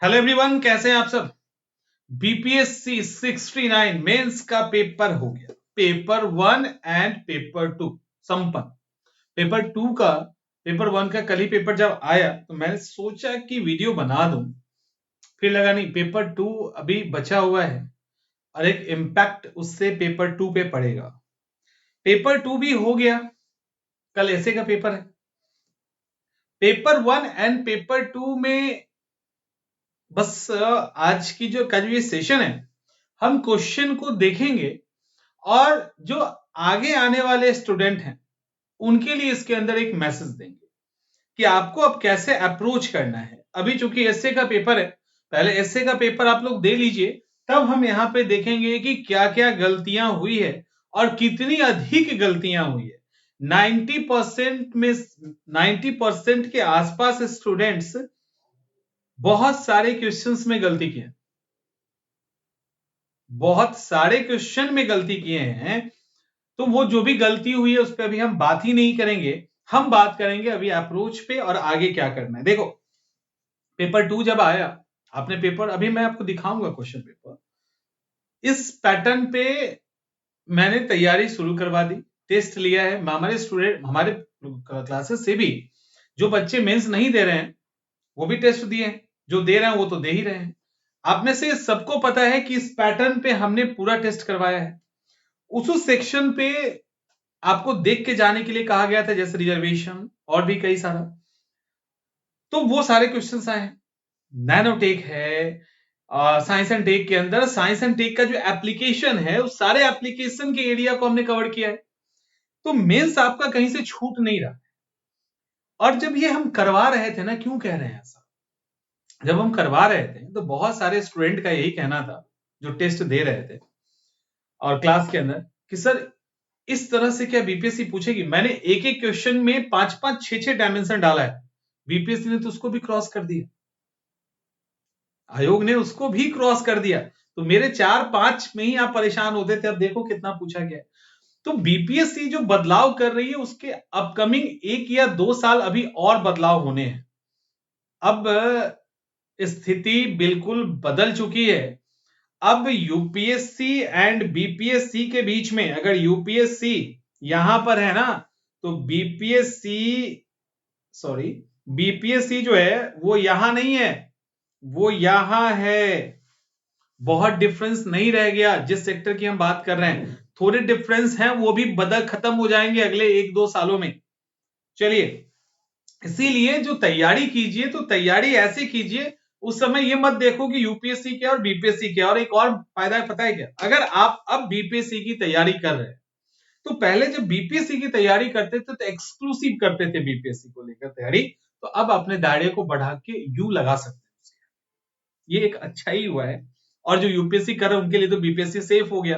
Hello everyone, कैसे हैं आप सब। बीपीएससी 69 मेंस का पेपर हो गया। पेपर 1 एंड पेपर 2 संपन्न। पेपर 2 का पेपर 1 का कल ही पेपर जब आया तो मैंने सोचा कि वीडियो बना दूं, फिर लगा नहीं, पेपर 2 अभी बचा हुआ है और एक इम्पैक्ट उससे पेपर 2 पे पड़ेगा। पेपर 2 भी हो गया, कल ऐसे का पेपर है। पेपर 1 एंड पेपर 2 में बस आज की जो ये सेशन है, हम क्वेश्चन को देखेंगे और जो आगे आने वाले स्टूडेंट हैं उनके लिए इसके अंदर एक मैसेज देंगे कि आपको अब कैसे अप्रोच करना है। अभी चूंकि एसए का पेपर है, पहले एसए का पेपर आप लोग दे लीजिए, तब हम यहां पे देखेंगे कि क्या क्या गलतियां हुई है और कितनी अधिक गलतियां हुई है। 90% में 90% के आसपास स्टूडेंट्स बहुत सारे क्वेश्चंस में गलती किए, बहुत सारे क्वेश्चन में गलती किए हैं। तो वो जो भी गलती हुई है उस पर अभी हम बात ही नहीं करेंगे, हम बात करेंगे अभी अप्रोच पे और आगे क्या करना है। देखो, पेपर 2 जब आया, आपने पेपर, अभी मैं आपको दिखाऊंगा क्वेश्चन पेपर, इस पैटर्न पे मैंने तैयारी शुरू करवा दी, टेस्ट लिया है। हमारे स्टूडेंट, हमारे क्लासेस से भी जो बच्चे मेंस नहीं दे रहे हैं वो भी टेस्ट दिए हैं, जो दे रहे हैं वो तो दे ही रहे हैं। आप में से सबको पता है कि इस पैटर्न पे हमने पूरा टेस्ट करवाया है। उस सेक्शन पे आपको देख के जाने के लिए कहा गया था, जैसे रिजर्वेशन और भी कई सारा। तो वो सारे क्वेश्चंस आए हैं। नैनोटेक है, साइंस एंड टेक के अंदर साइंस एंड टेक का जो एप्लीकेशन है उस सारे एप्लीकेशन के एरिया को हमने कवर किया है। तो मेंस आपका कहीं से छूट नहीं रहा। और जब ये हम करवा रहे थे ना, क्यों कह रहे हैं ऐसा, जब हम करवा रहे थे तो बहुत सारे स्टूडेंट का यही कहना था जो टेस्ट दे रहे थे और क्लास के अंदर, कि सर इस तरह से क्या बीपीएससी पूछेगी। मैंने एक एक क्वेश्चन में 5-5 6-6 डायमेंशन डाला है, बीपीएससी ने तो उसको भी क्रॉस कर दिया, आयोग ने उसको भी क्रॉस कर दिया। तो मेरे 4-5 में ही आप परेशान होते थे, अब देखो कितना पूछा गया। तो बीपीएससी जो बदलाव कर रही है उसके अपकमिंग 1 या 2 साल अभी और बदलाव होने हैं। अब स्थिति बिल्कुल बदल चुकी है। अब यूपीएससी एंड बीपीएससी के बीच में, अगर यूपीएससी यहां पर है ना, तो बीपीएससी जो है वो यहां नहीं है, वो यहां है। बहुत डिफरेंस नहीं रह गया। जिस सेक्टर की हम बात कर रहे हैं, थोड़े डिफरेंस हैं, वो भी बदल खत्म हो जाएंगे अगले 1-2 सालों में। चलिए, इसीलिए जो तैयारी कीजिए तो तैयारी ऐसे कीजिए, उस समय ये मत देखो कि यूपीएससी क्या और बीपीएससी क्या। और एक और फायदा है, पता है क्या, अगर आप अब बीपीएससी की तैयारी कर रहे हैं तो पहले जब बीपीएससी की तैयारी करते थे तो एक्सक्लूसिव करते थे बीपीएससी को लेकर तैयारी, तो अब अपने दायरे को बढ़ा के यू लगा सकते हैं। ये एक अच्छा ही हुआ है। और जो यूपीएससी कर रहे हैं उनके लिए तो बीपीएससी सेफ हो गया।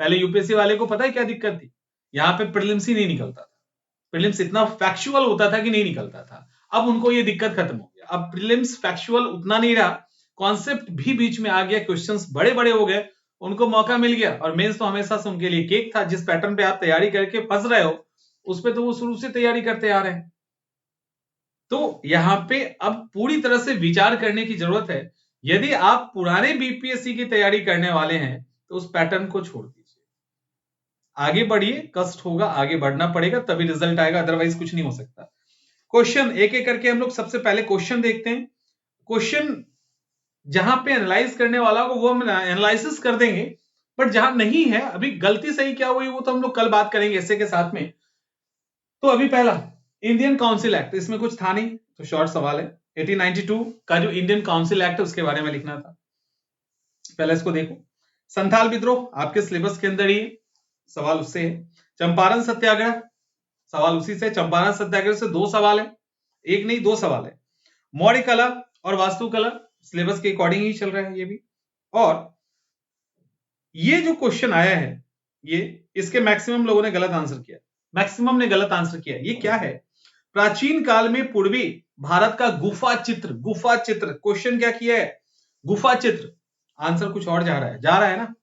पहले यूपीएससी वाले को पता है क्या दिक्कत थी, यहाँ पे प्रीलिम्स ही नहीं निकलता था। प्रीलिम्स इतना फैक्चुअल होता था कि नहीं निकलता था। अब उनको ये दिक्कत खत्म हो गया, अब प्रीलिम्स फैक्चुअल उतना नहीं रहा, कॉन्सेप्ट भी बीच में आ गया, क्वेश्चंस बड़े बड़े हो गए, उनको मौका मिल गया। और मेंस तो हमेशा से उनके लिए केक था। जिस पैटर्न पे आप तैयारी करके फंस रहे हो उस पे तो वो शुरू से तैयारी करते आ रहे हैं। तो यहां पे अब पूरी तरह से विचार करने की जरूरत है। यदि आप पुराने बीपीएससी की तैयारी करने वाले हैं तो उस पैटर्न को छोड़ दीजिए, आगे बढ़िए। कष्ट होगा, आगे बढ़ना पड़ेगा, तभी रिजल्ट आएगा, अदरवाइज कुछ नहीं हो सकता। क्वेश्चन एक एक करके हम लोग सबसे पहले क्वेश्चन देखते हैं। क्वेश्चन जहां पे एनालाइज करने वाला हो वो हम एनालिसिस कर देंगे, बट जहां नहीं है, अभी गलती सही क्या हुई वो तो हम लोग कल बात करेंगे ऐसे के साथ में। तो अभी पहला, इंडियन काउंसिल एक्ट, इसमें कुछ था नहीं तो शॉर्ट सवाल है। 1892 का जो इंडियन काउंसिल एक्ट है उसके बारे में लिखना था। पहले इसको देखो। संथाल विद्रोह आपके सिलेबस के अंदर ही सवाल उससे है। चंपारण सत्याग्रह, सवाल उसी से। चंपारण सत्याग्रह से 2 सवाल है, एक नहीं 2 सवाल है। मौर्य कला और वास्तुकला सिलेबस के अकॉर्डिंग ही चल रहा है ये भी। और ये जो क्वेश्चन आया है, ये इसके मैक्सिमम लोगों ने गलत आंसर किया, मैक्सिमम ने गलत आंसर किया। ये क्या है, प्राचीन काल में पूर्वी भारत का गुफा चित्र, गुफा चित्र क्वेश्चन क्या किया है, गुफा चित्र। आंसर कुछ और जा रहा है ना,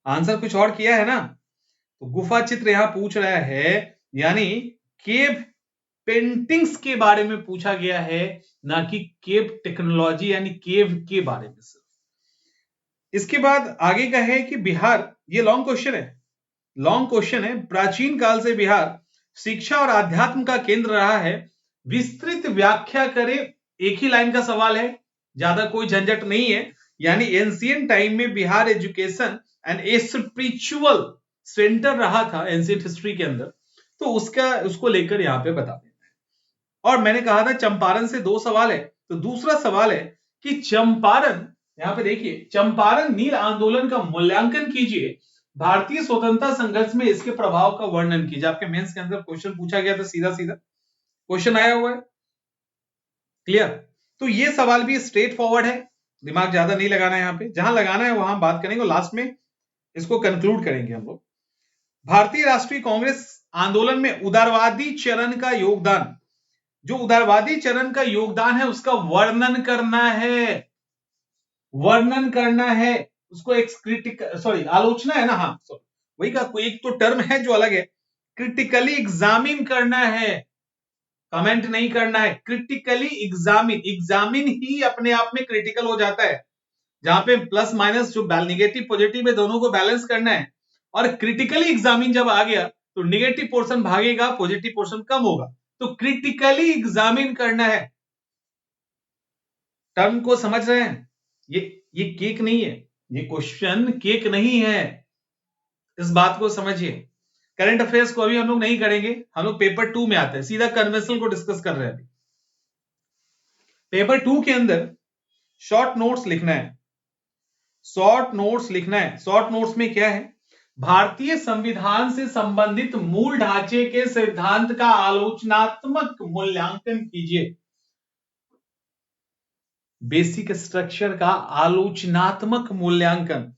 आंसर कुछ और किया है ना। तो गुफा चित्र यहां पूछ रहा है, यानी केव पेंटिंग्स के बारे में पूछा गया है, ना कि केव टेक्नोलॉजी यानी केव के बारे में सिर्फ। इसके बाद आगे का है कि बिहार, ये लॉन्ग क्वेश्चन है, प्राचीन काल से बिहार शिक्षा और आध्यात्म का केंद्र रहा है, विस्तृत व्याख्या करें। एक ही लाइन का सवाल है, ज्यादा कोई झंझट नहीं है। यानी एंशिएंट टाइम में Bihar education and a spiritual centre रहा था एंशिएंट हिस्ट्री के अंदर, तो उसको लेकर यहां पे बता देना है। और मैंने कहा था चंपारण से 2 सवाल है, तो दूसरा सवाल है कि चंपारण, यहां पे देखिए, चंपारण नील आंदोलन का मूल्यांकन कीजिए, भारतीय स्वतंत्रता संघर्ष में इसके प्रभाव का वर्णन कीजिए। आपके मेंस के अंदर क्वेश्चन पूछा गया था, सीधा सीधा क्वेश्चन आया हुआ है, क्लियर। तो ये सवाल भी स्ट्रेट फॉरवर्ड है, दिमाग ज्यादा नहीं लगाना है, यहां पे जहां लगाना है वहां बात करेंगे, लास्ट में इसको कंक्लूड करेंगे हम लोग। भारतीय राष्ट्रीय कांग्रेस आंदोलन में उदारवादी चरण का योगदान, जो उदारवादी चरण का योगदान है उसका वर्णन करना है, उसको एक आलोचना है ना, हाँ सॉरी, वही का कोई एक तो टर्म है जो अलग है, क्रिटिकली एग्जामिन करना है, कमेंट नहीं करना है, क्रिटिकली एग्जामिन ही अपने आप में क्रिटिकल हो जाता है, जहां पे प्लस माइनस जो नेगेटिव पॉजिटिव है दोनों को बैलेंस करना है, और क्रिटिकली एग्जामिन जब आ गया तो नेगेटिव पोर्शन भागेगा, पॉजिटिव पोर्शन कम होगा, तो क्रिटिकली एग्जामिन करना है। टर्म को समझ रहे हैं? ये केक नहीं है, ये क्वेश्चन केक नहीं है, इस बात को समझिए। करंट अफेयर्स को अभी हम लोग नहीं करेंगे, हम लोग पेपर 2 में आते हैं, सीधा कन्वेंशनल को डिस्कस कर रहे हैं। अभी पेपर 2 के अंदर शॉर्ट नोट्स लिखना है, शॉर्ट नोट्स में क्या है, भारतीय संविधान से संबंधित मूल ढांचे के सिद्धांत का आलोचनात्मक मूल्यांकन कीजिए। बेसिक स्ट्रक्चर का आलोचनात्मक मूल्यांकन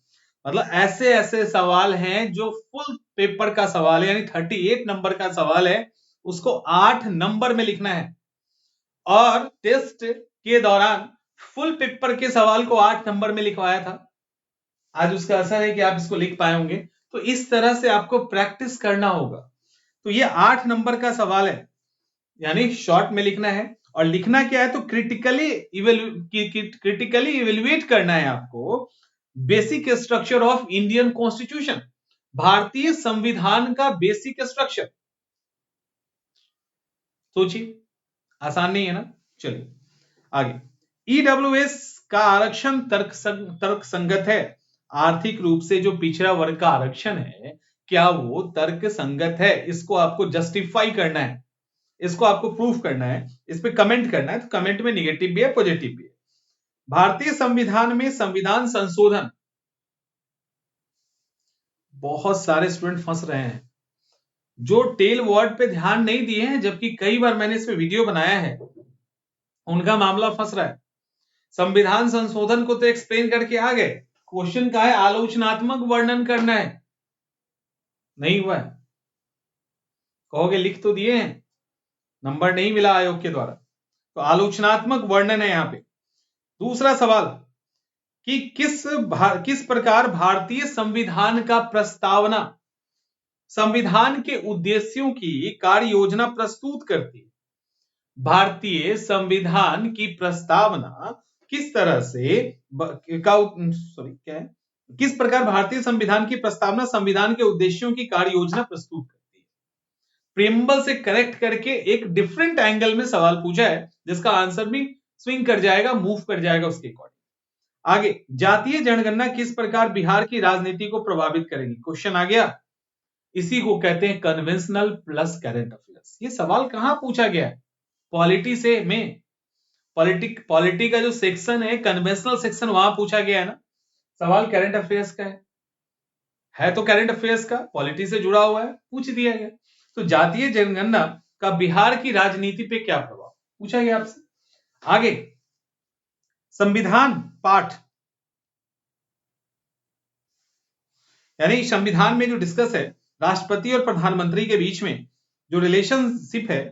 मतलब ऐसे ऐसे सवाल हैं जो फुल पेपर का सवाल है, यानी 38 नंबर का सवाल है, उसको 8 नंबर में लिखना है। और टेस्ट के दौरान फुल पेपर के सवाल को 8 नंबर में लिखवाया था, आज उसका असर है कि आप इसको लिख पाए होंगे। तो इस तरह से आपको प्रैक्टिस करना होगा। तो ये 8 नंबर का सवाल है, यानी शॉर्ट में लिखना है। और लिखना क्या है, तो क्रिटिकली इवेल्युएट करना है आपको basic structure of Indian constitution, भारतीय संविधान का बेसिक स्ट्रक्चर। सोचिए, आसान नहीं है ना। चलिए आगे, ईडब्ल्यूएस का आरक्षण तर्क संगत है, आर्थिक रूप से जो पिछड़ा वर्ग का आरक्षण है क्या वो तर्क संगत है, इसको आपको जस्टिफाई करना है, इसको आपको प्रूफ करना है, इस पे कमेंट करना है। तो कमेंट में निगेटिव भी है, पॉजिटिव भी है। भारतीय संविधान में संविधान संशोधन, बहुत सारे स्टूडेंट फंस रहे हैं जो टेल वर्ड पे ध्यान नहीं दिए हैं, जबकि कई बार मैंने इस पे वीडियो बनाया है, उनका मामला फंस रहा है। संविधान संशोधन को तो एक्सप्लेन करके आ गए, क्वेश्चन का है आलोचनात्मक वर्णन करना है, नहीं हुआ है। कहोगे लिख तो दिए हैं, नंबर नहीं मिला आयोग के द्वारा, तो आलोचनात्मक वर्णन है यहां पे। दूसरा सवाल कि किस प्रकार भारतीय संविधान का प्रस्तावना संविधान के उद्देश्यों की कार्य योजना प्रस्तुत करती है। भारतीय संविधान की प्रस्तावना किस तरह से किस प्रकार भारतीय संविधान की प्रस्तावना संविधान के उद्देश्यों की कार्य योजना प्रस्तुत करती है। प्रेम्बल से करेक्ट करके एक डिफरेंट एंगल में सवाल पूछा है, जिसका आंसर भी स्विंग कर जाएगा, मूव कर जाएगा उसके अकॉर्डिंग। आगे, जातीय जनगणना किस प्रकार बिहार की राजनीति को प्रभावित करेगी, क्वेश्चन आ गया। इसी को कहते हैं कन्वेंशनल प्लस करंट अफेयर्स। ये सवाल कहां पूछा गया है, पॉलिटी से में, पॉलिटी का जो सेक्शन है कन्वेंशनल सेक्शन, वहां पूछा गया है ना। सवाल करंट अफेयर्स का है तो करंट अफेयर्स का पॉलिटी से जुड़ा हुआ है, पूछ दिया गया। तो जातीय जनगणना का बिहार की राजनीति पे क्या प्रभाव पूछा गया आपसे। आगे, संविधान पाठ, यानी संविधान में जो डिस्कस है राष्ट्रपति और प्रधानमंत्री के बीच में जो रिलेशनशिप है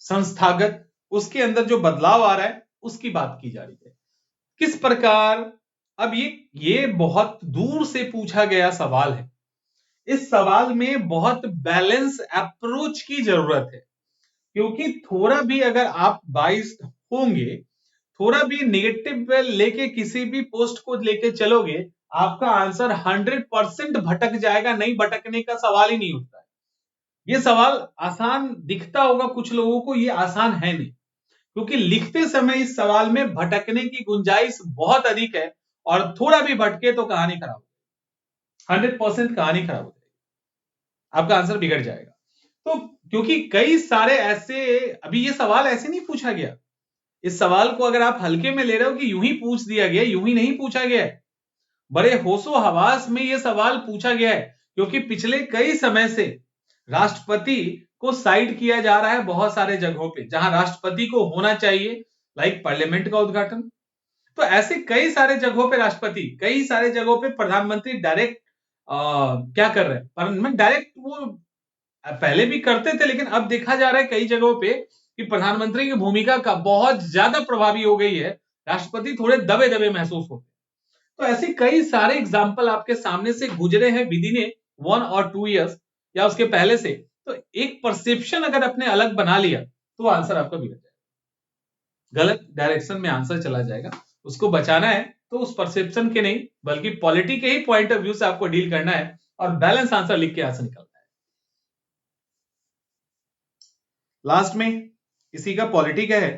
संस्थागत, उसके अंदर जो बदलाव आ रहा है उसकी बात की जा रही है। किस प्रकार, अब ये बहुत दूर से पूछा गया सवाल है, इस सवाल में बहुत बैलेंस अप्रोच की जरूरत है। क्योंकि थोड़ा भी अगर आप बाइस्ड होंगे, थोड़ा भी नेगेटिव लेके किसी भी पोस्ट को लेके चलोगे, आपका आंसर 100% भटक जाएगा। नहीं भटकने का सवाल ही नहीं उठता है। ये सवाल आसान दिखता होगा कुछ लोगों को, ये आसान है नहीं, क्योंकि लिखते समय इस सवाल में भटकने की गुंजाइश बहुत अधिक है, और थोड़ा भी भटके तो कहानी खराब, 100% कहानी खराब हो जाएगी, आपका आंसर बिगड़ जाएगा। तो क्योंकि कई सारे ऐसे, अभी ये सवाल ऐसे नहीं पूछा गया, इस सवाल को अगर आप हल्के में ले रहे हो कि यूं ही पूछ दिया गया, यूं ही नहीं पूछा गया है, बड़े होशो हवास में ये सवाल पूछा गया है, क्योंकि पिछले कई समय से राष्ट्रपति को साइड किया जा रहा है बहुत सारे जगहों पे, जहां राष्ट्रपति को होना चाहिए, लाइक पार्लियामेंट का उद्घाटन। तो ऐसे कई सारे जगहों पे राष्ट्रपति, कई सारे जगहों पे प्रधानमंत्री डायरेक्ट क्या कर रहे हैं, डायरेक्ट वो पहले भी करते थे, लेकिन अब देखा जा रहा है कई जगहों पे कि प्रधानमंत्री की भूमिका का बहुत ज्यादा प्रभावी हो गई है, राष्ट्रपति थोड़े दबे दबे महसूस होते। तो ऐसे कई सारे एग्जाम्पल आपके सामने से गुजरे हैं विद इन 1 और 2 ईयर्स या उसके पहले से। तो एक परसेप्शन अगर अपने अलग बना लिया तो आंसर आपका बिगड़ जाएगा, गलत डायरेक्शन में आंसर चला जाएगा। उसको बचाना है तो उस परसेप्शन के नहीं, बल्कि पॉलिटी के ही पॉइंट ऑफ व्यू से आपको डील करना है और बैलेंस आंसर लिख के यहां से निकलना है। लास्ट में इसी का पॉलिटी क्या है,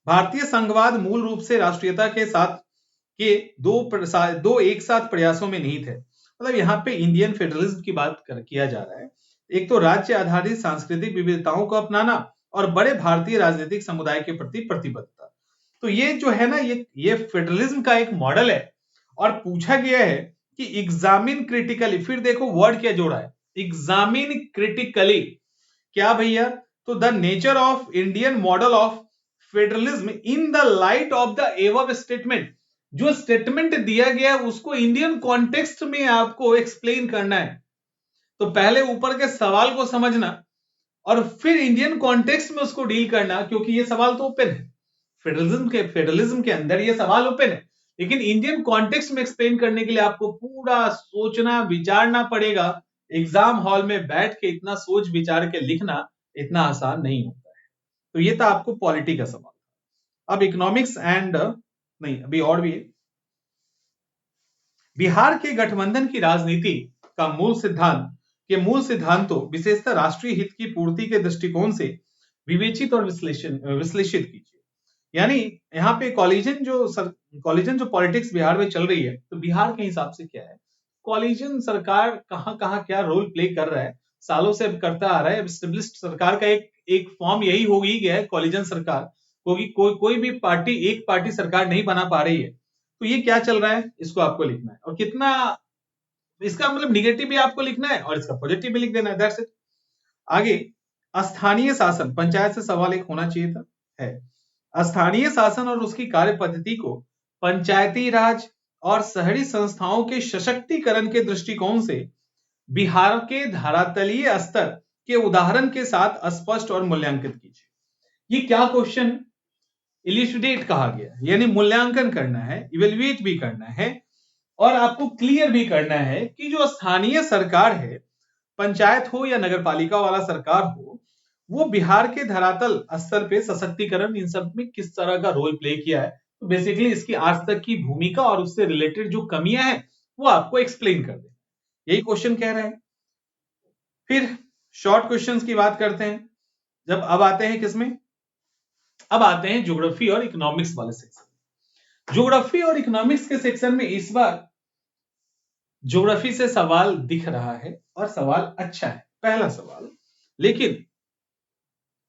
भारतीय संघवाद मूल रूप से राष्ट्रीयता के साथ के दो एक साथ प्रयासों में निहित है। मतलब यहाँ पे इंडियन फेडरलिज्म की बात किया जा रहा है। एक तो राज्य आधारित सांस्कृतिक विविधताओं को अपनाना और बड़े भारतीय राजनीतिक समुदाय के प्रति प्रतिबद्धता। तो ये जो है ना, ये फेडरलिज्म का एक मॉडल है। और पूछा गया है कि एग्जामिन क्रिटिकली, फिर देखो वर्ड क्या जोड़ा है, एग्जामिन क्रिटिकली, क्या भैया, तो the nature of Indian model of federalism in the light of the above statement. जो स्टेटमेंट दिया गया उसको इंडियन कॉन्टेक्स्ट में आपको एक्सप्लेन करना है। तो पहले ऊपर के सवाल को समझना और फिर इंडियन कॉन्टेक्स्ट में उसको डील करना, क्योंकि ये सवाल तो ओपन है, फेडरलिज्म के अंदर ये सवाल ओपन है, लेकिन इंडियन कॉन्टेक्स्ट में एक्सप्लेन करने के लिए आपको पूरा सोचना विचारना पड़ेगा। एग्जाम हॉल में बैठ के इतना सोच विचार के लिखना इतना आसान नहीं होता है। तो ये था आपको पॉलिटी का सवाल। अब इकोनॉमिक्स एंड नहीं, अभी और भी है। बिहार के गठबंधन की राजनीति का मूल सिद्धांतों विशेषतः राष्ट्रीय हित की पूर्ति के दृष्टिकोण से विवेचित और विश्लेषित कीजिए। यानी यहाँ पे कॉलिजन जो पॉलिटिक्स बिहार में चल रही है, तो बिहार के हिसाब से क्या है, कॉलिजन सरकार कहां क्या रोल प्ले कर रहा है, सालों से करता आ रहा है। एस्टेब्लिश्ड सरकार का एक फॉर्म यही हो ही गया है, कॉलिजन सरकार, क्योंकि कोई भी पार्टी एक पार्टी सरकार नहीं बना पा रही है। तो ये क्या चल रहा है, इसको आपको लिखना है, और कितना इसका मतलब निगेटिव भी आपको लिखना है और इसका पॉजिटिव भी लिख देना है, दैट्स इट। आगे, स्थानीय शासन, पंचायत से सवाल एक होना चाहिए था, है स्थानीय शासन और उसकी कार्य पद्धति को पंचायती राज और शहरी संस्थाओं के सशक्तिकरण के दृष्टिकोण से बिहार के धरातलीय स्तर के उदाहरण के साथ स्पष्ट और मूल्यांकित कीजिए। ये क्या क्वेश्चन, इलिस्ट्रेट कहा गया, यानी मूल्यांकन करना है, इवेल्युएट भी करना है और आपको क्लियर भी करना है कि जो स्थानीय सरकार है, पंचायत हो या नगरपालिका वाला सरकार हो, वो बिहार के धरातल स्तर पे सशक्तिकरण इन सब में किस तरह का रोल प्ले किया है। तो बेसिकली इसकी आज तक की भूमिका और उससे रिलेटेड जो कमियां हैं वो आपको एक्सप्लेन कर दे, यही क्वेश्चन कह रहे हैं। फिर शॉर्ट क्वेश्चंस की बात करते हैं। जब अब आते हैं किसमें, अब आते हैं ज्योग्राफी और इकोनॉमिक्स वाले सेक्शन। ज्योग्राफी और इकोनॉमिक्स के सेक्शन में इस बार ज्योग्राफी से सवाल दिख रहा है और सवाल अच्छा है, पहला सवाल। लेकिन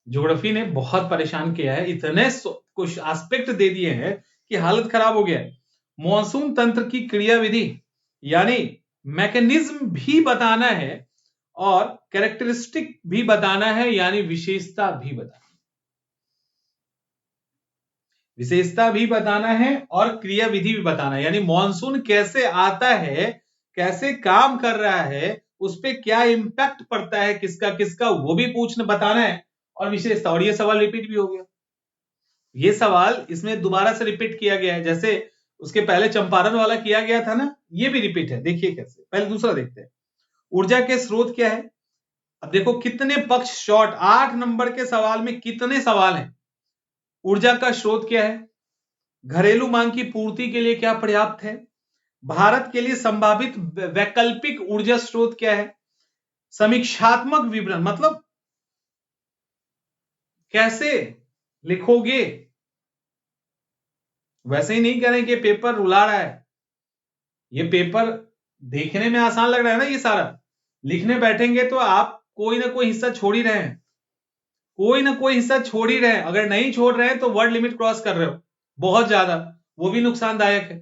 ज्योग्राफी ने बहुत परेशान किया है, इतने कुछ एस्पेक्ट दे दिए हैं कि हालत खराब हो गया है। मॉनसून तंत्र की क्रियाविधि यानी मैकेनिज्म भी बताना है और कैरेक्टरिस्टिक भी बताना है, यानी विशेषता भी बताना है और क्रियाविधि भी बताना है। यानी मॉनसून कैसे आता है, कैसे काम कर रहा है, उस पर क्या इंपैक्ट पड़ता है, किसका किसका, वो भी बताना है और विशेषता। और ये सवाल रिपीट भी हो गया, ये सवाल इसमें दोबारा से रिपीट किया गया है, जैसे उसके पहले चंपारण वाला किया गया था ना, ये भी रिपीट है। देखिए कैसे, पहले दूसरा देखते हैं। ऊर्जा के स्रोत क्या है, अब देखो कितने पक्ष शॉर्ट, 8 नंबर के सवाल में कितने सवाल हैं। ऊर्जा का स्रोत क्या है, घरेलू मांग की पूर्ति के लिए क्या पर्याप्त है, भारत के लिए संभावित वैकल्पिक ऊर्जा स्रोत क्या है, समीक्षात्मक विवरण मतलब कैसे लिखोगे, वैसे ही नहीं करें कि पेपर रुला रहा है। ये पेपर देखने में आसान लग रहा है ना, ये सारा लिखने बैठेंगे तो आप कोई ना कोई हिस्सा छोड़ ही रहे हैं, कोई ना कोई हिस्सा छोड़ ही रहे हैं। अगर नहीं छोड़ रहे हैं तो वर्ड लिमिट क्रॉस कर रहे हो बहुत ज्यादा, वो भी नुकसानदायक है।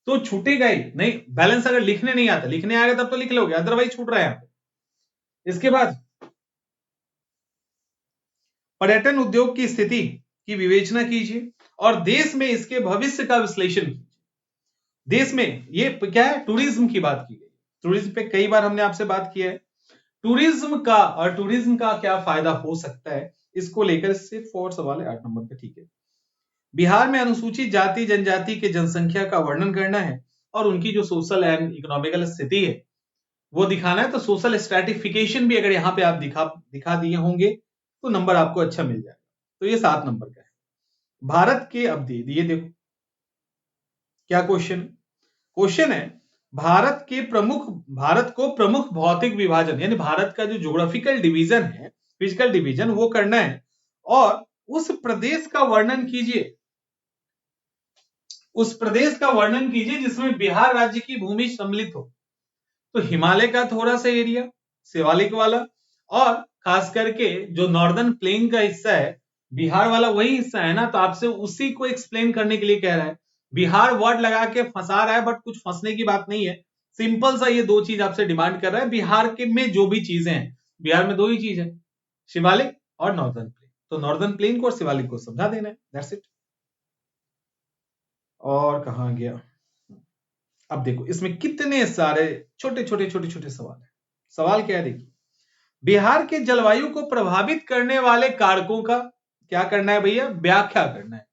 तो छूटेगा ही नहीं बैलेंस। अगर लिखने नहीं आता, लिखने आएगा तब तो लिख लोगे, अदरवाइज छूट रहा है यहाँ पे। इसके बाद पर्यटन उद्योग की स्थिति की विवेचना कीजिए और देश में इसके भविष्य का विश्लेषण कीजिए। देश में ये क्या है, टूरिज्म की बात की गई। टूरिज्म पे कई बार हमने आपसे बात किया है, टूरिज्म का और टूरिज्म का क्या फायदा हो सकता है, इसको लेकर सिर्फ और सवाल है 8 नंबर पे, ठीक है। बिहार में अनुसूचित जाति जनजाति के जनसंख्या का वर्णन करना है और उनकी जो सोशल एंड इकोनॉमिकल स्थिति है वो दिखाना है। तो सोशल स्ट्रैटिफिकेशन भी अगर यहाँ पे आप दिखा दिए होंगे तो नंबर आपको अच्छा मिल जाएगा। तो ये 7 नंबर का है। भारत के अब ये देखो क्या क्वेश्चन है, भारत को प्रमुख भौतिक विभाजन यानी भारत का जो ज्योग्राफिकल डिवीजन है, फिजिकल डिवीजन वो करना है और उस प्रदेश का वर्णन कीजिए, उस प्रदेश का वर्णन कीजिए जिसमें बिहार राज्य की भूमि सम्मिलित हो। तो हिमालय का थोड़ा सा एरिया, शिवालिक वाला, और खास करके जो नॉर्दर्न प्लेन का हिस्सा है बिहार वाला वही हिस्सा है ना, तो आपसे उसी को एक्सप्लेन करने के लिए कह रहा है। बिहार वर्ड लगा के फंसा रहा है बट कुछ फंसने की बात नहीं है, सिंपल सा ये 2 चीज आपसे डिमांड कर रहा है। बिहार के में जो भी चीजें हैं, बिहार में 2 ही चीज है, शिवालिक और नॉर्दर्न प्लेन। तो नॉर्दर्न प्लेन को और शिवालिक को समझा देना है, दैट्स इट। और कहां गया, अब देखो इसमें कितने सारे छोटे छोटे सवाल है। सवाल क्या है देखिए, बिहार के जलवायु को प्रभावित करने वाले कारकों का क्या करना है भैया, व्याख्या करना है।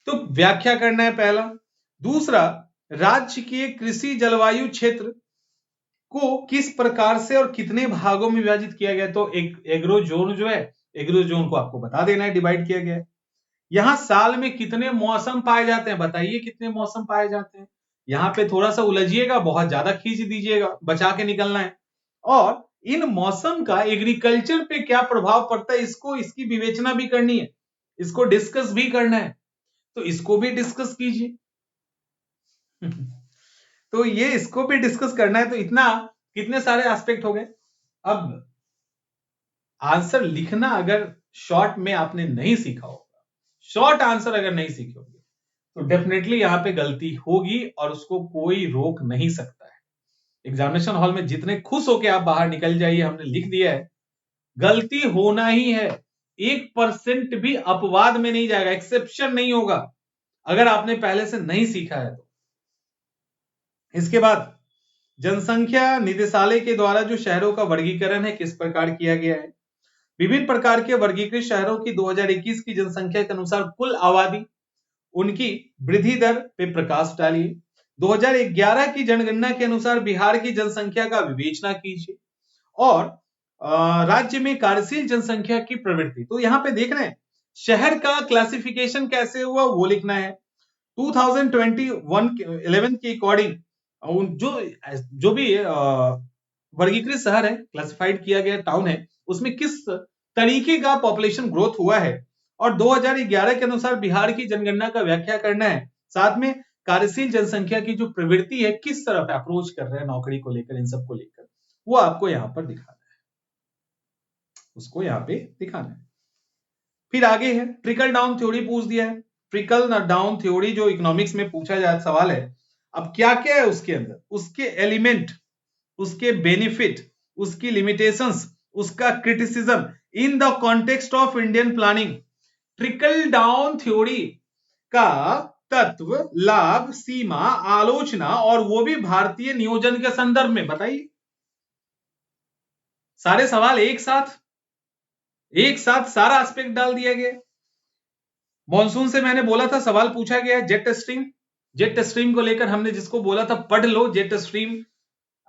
तो व्याख्या करना है पहला। दूसरा, राज्य के कृषि जलवायु क्षेत्र को किस प्रकार से और कितने भागों में विभाजित किया गया। तो एक एग्रो जोन जो है, एग्रो जोन को आपको बता देना है, डिवाइड किया गया है। यहां साल में कितने मौसम पाए जाते हैं, बताइए कितने मौसम पाए जाते हैं। यहां पे थोड़ा सा उलझिएगा, बहुत ज्यादा खींच दीजिएगा, बचा के निकलना है। और इन मौसम का एग्रीकल्चर पे क्या प्रभाव पड़ता है, इसको इसकी विवेचना भी करनी है, इसको डिस्कस भी करना है। तो इसको भी डिस्कस कीजिए तो ये इसको भी डिस्कस करना है। तो इतना कितने सारे एस्पेक्ट हो गए। अब आंसर लिखना अगर शॉर्ट में आपने नहीं सीखा होगा, शॉर्ट आंसर अगर नहीं सीखे होंगे तो डेफिनेटली यहां पे गलती होगी और उसको कोई रोक नहीं सकता है। एग्जामिनेशन हॉल में जितने खुश होके आप बाहर निकल जाइए, हमने लिख दिया है, गलती होना ही है। 1% भी अपवाद में नहीं जाएगा, एक्सेप्शन नहीं होगा अगर आपने पहले से नहीं सीखा है तो। इसके बाद जनसंख्या निदेशालय के द्वारा जो शहरों का वर्गीकरण है किस प्रकार किया गया है। विभिन्न प्रकार के वर्गीकृत शहरों की 2021 की जनसंख्या के अनुसार कुल आबादी, उनकी वृद्धि दर पे प्रकाश डालिए। 2011 की जनगणना के अनुसार बिहार की जनसंख्या का विवेचना कीजिए और राज्य में कार्यशील जनसंख्या की प्रवृत्ति। तो यहां पे देख रहे हैं शहर का क्लासिफिकेशन कैसे हुआ वो लिखना है। 2021 के अकॉर्डिंग जो भी वर्गीकृत शहर है, क्लासिफाइड किया गया टाउन है, उसमें किस तरीके का पॉपुलेशन ग्रोथ हुआ है और 2011 के अनुसार बिहार की जनगणना का व्याख्या करना है। साथ में कार्यशील जनसंख्या की जो प्रवृत्ति है किस तरफ अप्रोच कर रहे हैं नौकरी को लेकर, इन सब को लेकर, वो आपको यहां पर दिखाना है, उसको यहां पे दिखाना है। फिर आगे है ट्रिकल डाउन थ्योरी पूछ दिया है। ट्रिकल डाउन थ्योरी जो इकोनॉमिक्स में पूछा जाए सवाल है, अब क्या क्या है उसके अंदर, उसके एलिमेंट, उसके बेनिफिट, उसकी लिमिटेशंस, उसका criticism in the context of Indian planning. Trickle down theory का तत्व, लाभ, सीमा, आलोचना और वो भी भारतीय नियोजन के संदर्भ में। बताइए, सारे सवाल एक साथ सारा एस्पेक्ट डाल दिया गया। मॉनसून से मैंने बोला था सवाल पूछा गया, जेट स्ट्रीम को लेकर हमने जिसको बोला था पढ़ लो जेट स्ट्रीम,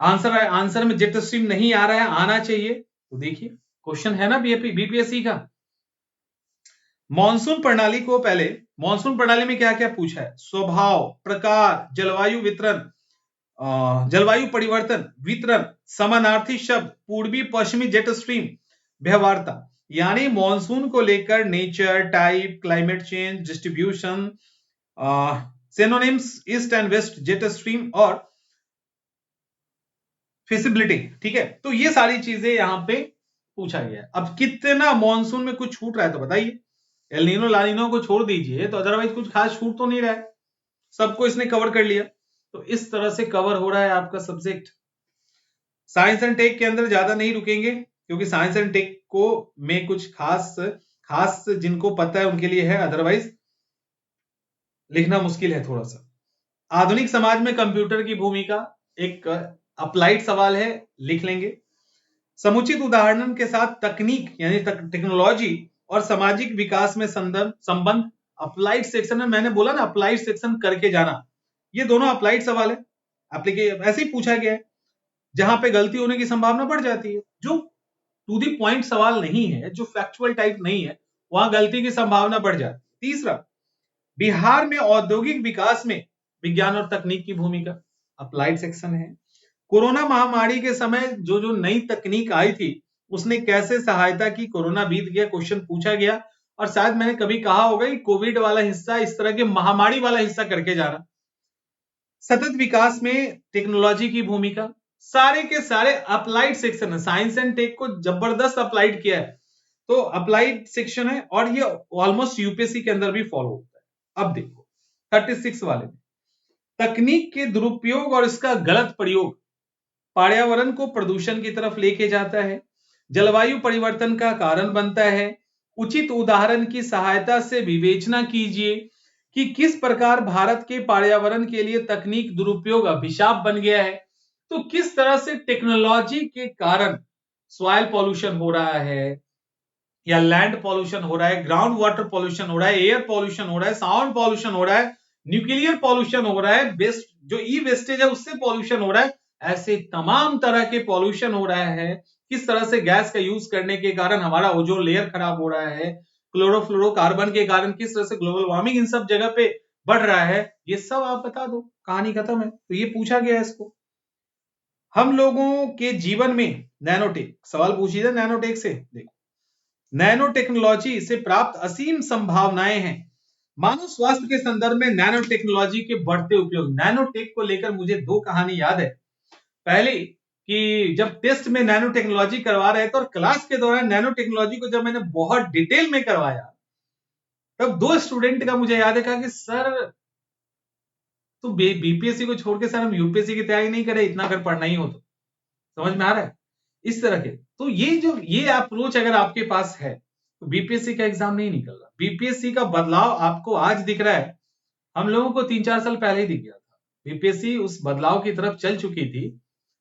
आंसर में जेट स्ट्रीम नहीं आ रहा है, आना चाहिए। तो देखिए क्वेश्चन है ना बीपीएससी का। मॉनसून प्रणाली को पहले, मॉनसून प्रणाली में क्या क्या पूछा है? स्वभाव, प्रकार, जलवायु वितरण, जलवायु परिवर्तन, वितरण, समानार्थी शब्द, पूर्वी पश्चिमी जेट स्ट्रीम, व्यवहारता। यानी मॉनसून को लेकर nature, type, climate change, distribution, synonyms, east and west jet stream और फिजिबिलिटी। ठीक है, तो ये सारी चीजें यहां पे पूछा गया है। अब कितना मॉनसून में कुछ छूट रहा है तो बताइए। एल नीनो ला नीनो को छोड़ दीजिए तो अदरवाइज कुछ खास छूट तो नहीं रहा है, सबको इसने कवर कर लिया। तो इस तरह से कवर हो रहा है आपका सब्जेक्ट। साइंस एंड टेक के अंदर ज्यादा नहीं रुकेंगे क्योंकि साइंस एंड टेक को में कुछ खास जिनको पता है उनके लिए है, अदरवाइज लिखना मुश्किल है थोड़ा सा। आधुनिक समाज में कंप्यूटर की भूमिका एक अप्लाइड सवाल है, लिख लेंगे। समुचित उदाहरण के साथ तकनीक यानी टेक्नोलॉजी और सामाजिक विकास में संबंध, अप्लाइड सेक्शन में मैंने बोला ना अप्लाइड सेक्शन करके जाना, ये दोनों अप्लाइड सवाल है। ऐसे ही पूछा गया है, जहां पे गलती होने की संभावना बढ़ जाती है। जो टू दी पॉइंट सवाल नहीं है, जो फैक्चुअल टाइप नहीं है, वहां गलती की संभावना बढ़ जाती है। तीसरा, बिहार में औद्योगिक विकास में विज्ञान और तकनीक की भूमिका, अप्लाइड सेक्शन है। कोरोना महामारी के समय जो जो नई तकनीक आई थी उसने कैसे सहायता की, कोरोना बीत गया, क्वेश्चन पूछा गया। और शायद मैंने कभी कहा होगा कि कोविड वाला हिस्सा इस तरह के महामारी वाला हिस्सा करके जाना। सतत विकास में टेक्नोलॉजी की भूमिका, सारे के सारे अप्लाइड सेक्शन है। साइंस एंड टेक को जबरदस्त अप्लाइड किया है, तो अप्लाइड सेक्शन है और ये ऑलमोस्ट यूपीएससी के अंदर भी फॉलो होता है। अब देखो 36 वाले में, तकनीक के दुरुपयोग और इसका गलत प्रयोग पर्यावरण को प्रदूषण की तरफ लेके जाता है, जलवायु परिवर्तन का कारण बनता है। उचित उदाहरण की सहायता से विवेचना कीजिए कि किस प्रकार भारत के पर्यावरण के लिए तकनीक दुरुपयोग अभिशाप बन गया है। तो किस तरह से टेक्नोलॉजी के कारण सॉइल पॉल्यूशन हो रहा है या लैंड पॉल्यूशन हो रहा है, ग्राउंड वाटर पॉल्यूशन हो रहा है, एयर पॉल्यूशन हो रहा है, साउंड पॉल्यूशन हो रहा है, न्यूक्लियर पॉल्यूशन हो रहा है, वेस्ट जो ई वेस्टेज है उससे पॉल्यूशन हो रहा है। ऐसे तमाम तरह के पॉल्यूशन हो रहा है। किस तरह से गैस का यूज करने के कारण हमारा ओजोन लेयर खराब हो रहा है, क्लोरोफ्लोरोकार्बन के कारण किस तरह से ग्लोबल वार्मिंग इन सब जगह पे बढ़ रहा है, ये सब आप बता दो, कहानी खत्म है। तो ये पूछा गया है इसको। हम लोगों के जीवन में नैनोटेक, सवाल पूछिए नैनोटेक से। देखो, नैनो टेक्नोलॉजी से प्राप्त असीम संभावनाएं हैं। मानव स्वास्थ्य के संदर्भ में नैनो टेक्नोलॉजी के बढ़ते उपयोग। नैनोटेक को लेकर मुझे दो कहानी याद है। पहली कि जब टेस्ट में नैनो टेक्नोलॉजी करवा रहे थे और क्लास के दौरान नैनो टेक्नोलॉजी को जब मैंने बहुत डिटेल में करवाया, तब दो स्टूडेंट का मुझे याद है कहा कि सर तो बीपीएससी को छोड़ के सर हम यूपीएससी की तैयारी नहीं करें, इतना अगर पढ़ना ही हो तो। समझ में आ रहा है इस तरह के। तो ये अप्रोच अगर आपके पास है तो बीपीएससी का एग्जाम नहीं निकल रहा। बीपीएससी का बदलाव आपको आज दिख रहा है, हम लोगों को 3-4 साल पहले ही दिख गया था। बीपीएससी उस बदलाव की तरफ चल चुकी थी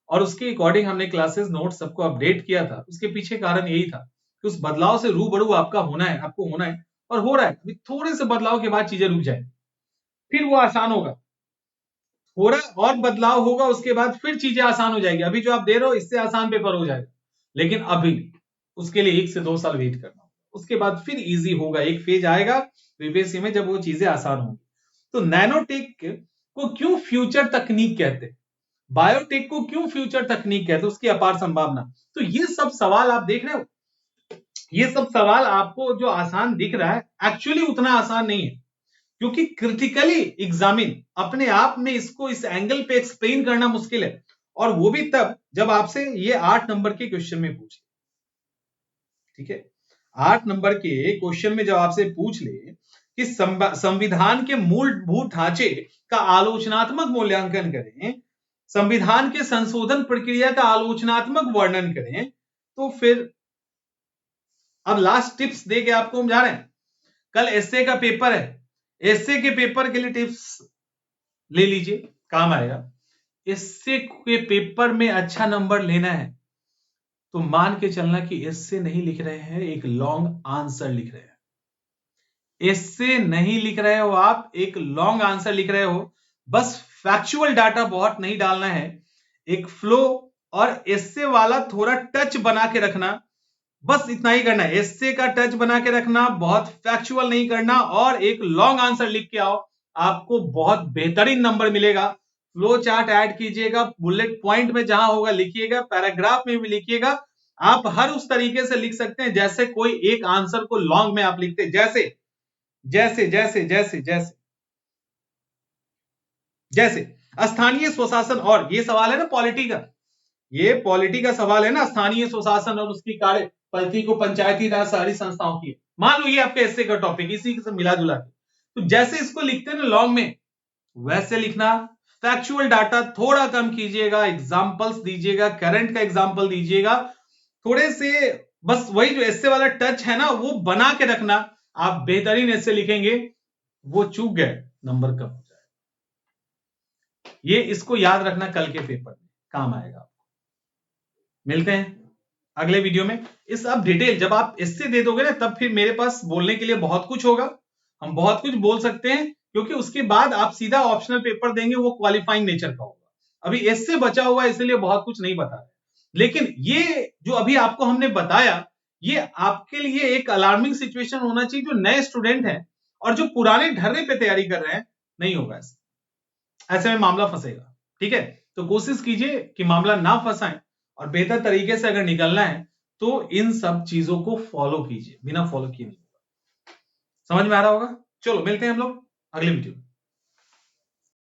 और उसके अकॉर्डिंग हमने क्लासेस नोट सबको अपडेट किया था। उसके पीछे कारण यही था कि उस बदलाव से रूबरू आपका होना है, आपको होना है और हो रहा है। अभी थोड़े से बदलाव के बाद चीजें रुक जाए, फिर वो आसान होगा। थोड़ा और बदलाव होगा उसके बाद फिर चीजें आसान हो जाएगी। अभी जो आप दे रहे हो इससे आसान पेपर हो जाएगा, लेकिन अभी उसके लिए 1 से 2 साल वेट करना, उसके बाद फिर इजी होगा। एक फेज आएगा बीपीएससी में जब वो चीजें आसान होंगी। तो नैनोटेक को क्यों फ्यूचर तकनीक कहते हैं, बायोटेक को क्यों फ्यूचर तकनीक कहते हैं, उसकी अपार संभावना। तो ये सब सवाल आप देख रहे हो, ये सब सवाल आपको जो आसान दिख रहा है एक्चुअली उतना आसान नहीं है, क्योंकि क्रिटिकली एग्जामिन अपने आप में इसको इस एंगल पे एक्सप्लेन करना मुश्किल है। और वो भी तब जब आपसे ये 8 नंबर के क्वेश्चन में पूछे। ठीक है, 8 नंबर के क्वेश्चन में जब आपसे पूछ ले कि संविधान के मूलभूत ढांचे का आलोचनात्मक मूल्यांकन करें, संविधान के संशोधन प्रक्रिया का आलोचनात्मक वर्णन करें, तो फिर अब लास्ट टिप्स दे के आपको हम जा रहे हैं। कल एसए का पेपर है, एसए के पेपर के लिए टिप्स ले लीजिए, काम आएगा। एसए के पेपर में अच्छा नंबर लेना है तो मान के चलना कि एसए नहीं लिख रहे हैं, एक लॉन्ग आंसर लिख रहे हैं। एसए नहीं लिख रहे हो आप, एक लॉन्ग आंसर लिख रहे हो। बस फैक्चुअल डाटा बहुत नहीं डालना है, एक फ्लो और एस्से वाला थोड़ा टच बना के रखना, बस इतना ही करना है। एस्से का टच बना के रखना, बहुत फैक्चुअल नहीं करना, और एक लॉन्ग आंसर लिख के आओ, आपको बहुत बेहतरीन नंबर मिलेगा। फ्लो चार्ट ऐड कीजिएगा, बुलेट पॉइंट में जहां होगा लिखिएगा, पैराग्राफ में भी लिखिएगा। आप हर उस तरीके से लिख सकते हैं जैसे कोई एक आंसर को लॉन्ग में आप लिखते हैं, जैसे जैसे जैसे जैसे जैसे जैसे स्थानीय स्वशासन, और ये सवाल है ना पॉलिटी का, ये पॉलिटी का सवाल है ना, स्थानीय स्वशासन और उसकी कार्य पद्धति को पंचायती राज शहरी संस्थाओं की। मान लो ये आपके एस्से का टॉपिक, इसी से मिला जुला के, तो जैसे इसको लिखते हैं ना लॉन्ग में, वैसे लिखना। फैक्चुअल डाटा थोड़ा कम कीजिएगा, एग्जांपल्स दीजिएगा, करंट का एग्जांपल दीजिएगा, थोड़े से बस वही जो एस्से वाला टच है ना वो बना के रखना। आप बेहतरीन एस्से लिखेंगे, वो चूक गए नंबर कम हो जाए। ये इसको याद रखना, कल के पेपर में काम आएगा। मिलते हैं अगले वीडियो में। इस अब डिटेल जब आप इससे दे दोगे ना, तब फिर मेरे पास बोलने के लिए बहुत कुछ होगा, हम बहुत कुछ बोल सकते हैं, क्योंकि उसके बाद आप सीधा ऑप्शनल पेपर देंगे, वो क्वालिफाइंग नेचर का होगा। अभी इससे बचा हुआ है, इसलिए बहुत कुछ नहीं बता रहे, लेकिन ये जो अभी आपको हमने बताया, ये आपके लिए एक अलार्मिंग सिचुएशन होना चाहिए, जो नए स्टूडेंट हैं और जो पुराने ढर्रे पे तैयारी कर रहे हैं, नहीं होगा ऐसे में मामला फंसेगा। ठीक है, तो कोशिश कीजिए कि मामला ना फंसाएं, और बेहतर तरीके से अगर निकलना है तो इन सब चीजों को फॉलो कीजिए, बिना फॉलो किए नहीं होगा। समझ में आ रहा होगा? चलो मिलते हैं हम लोग अगले वीडियो में।